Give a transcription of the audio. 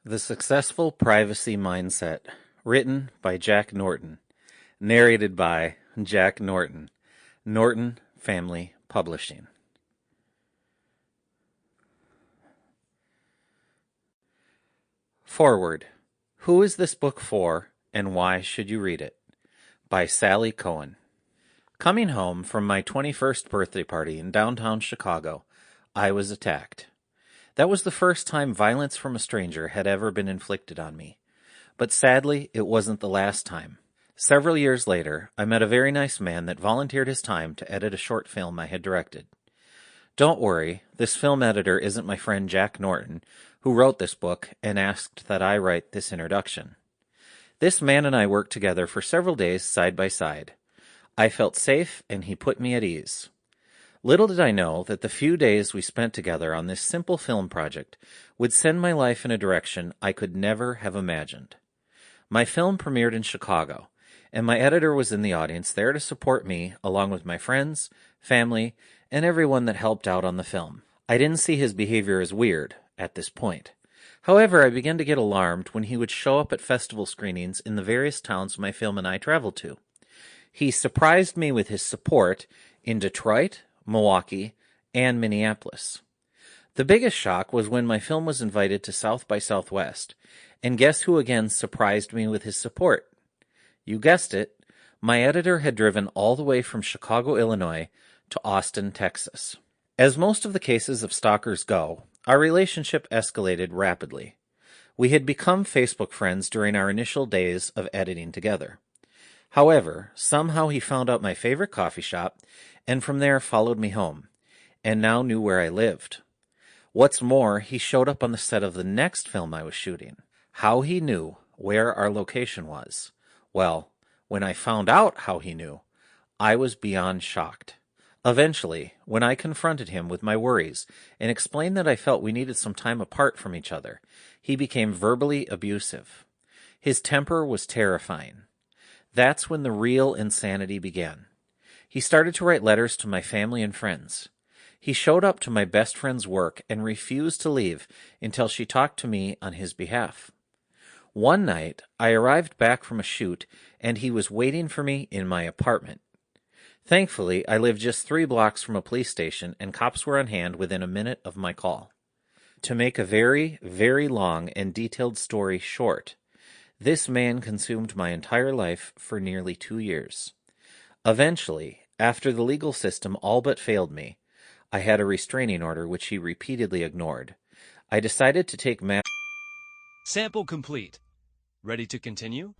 The Successful Privacy Mindset, written by Jack Norton, narrated by Jack Norton, Norton Family Publishing. Foreword. Who is this book for, and why should you read it? By Sally Cohen. Coming home from my 21st birthday party in downtown Chicago, I was attacked. That was the first time violence from a stranger had ever been inflicted on me. But sadly, it wasn't the last time. Several years later, I met a very nice man that volunteered his time to edit a short film I had directed. Don't worry, this film editor isn't my friend Jack Norton, who wrote this book and asked that I write this introduction. This man and I worked together for several days side by side. I felt safe, and he put me at ease. Little did I know that the few days we spent together on this simple film project would send my life in a direction I could never have imagined. My film premiered in Chicago, and my editor was in the audience there to support me along with my friends, family, and everyone that helped out on the film. I didn't see his behavior as weird at this point. However, I began to get alarmed when he would show up at festival screenings in the various towns my film and I traveled to. He surprised me with his support in Detroit, Milwaukee, and Minneapolis. The biggest shock was when my film was invited to South by Southwest, and guess who again surprised me with his support? You guessed it, my editor had driven all the way from Chicago, Illinois, to Austin, Texas. As most of the cases of stalkers go, our relationship escalated rapidly. We had become Facebook friends during our initial days of editing together. However, somehow he found out my favorite coffee shop, and from there followed me home, and now knew where I lived. What's more, he showed up on the set of the next film I was shooting. How he knew where our location was. Well, when I found out how he knew, I was beyond shocked. Eventually, when I confronted him with my worries and explained that I felt we needed some time apart from each other, he became verbally abusive. His temper was terrifying. That's when the real insanity began. He started to write letters to my family and friends. He showed up to my best friend's work and refused to leave until she talked to me on his behalf. One night, I arrived back from a shoot, and he was waiting for me in my apartment. Thankfully, I lived just 3 blocks from a police station, and cops were on hand within a minute of my call. To make a very, very long and detailed story short, this man consumed my entire life for nearly 2 years. Eventually, after the legal system all but failed me, I had a restraining order which he repeatedly ignored. I decided to take Sample complete. Ready to continue?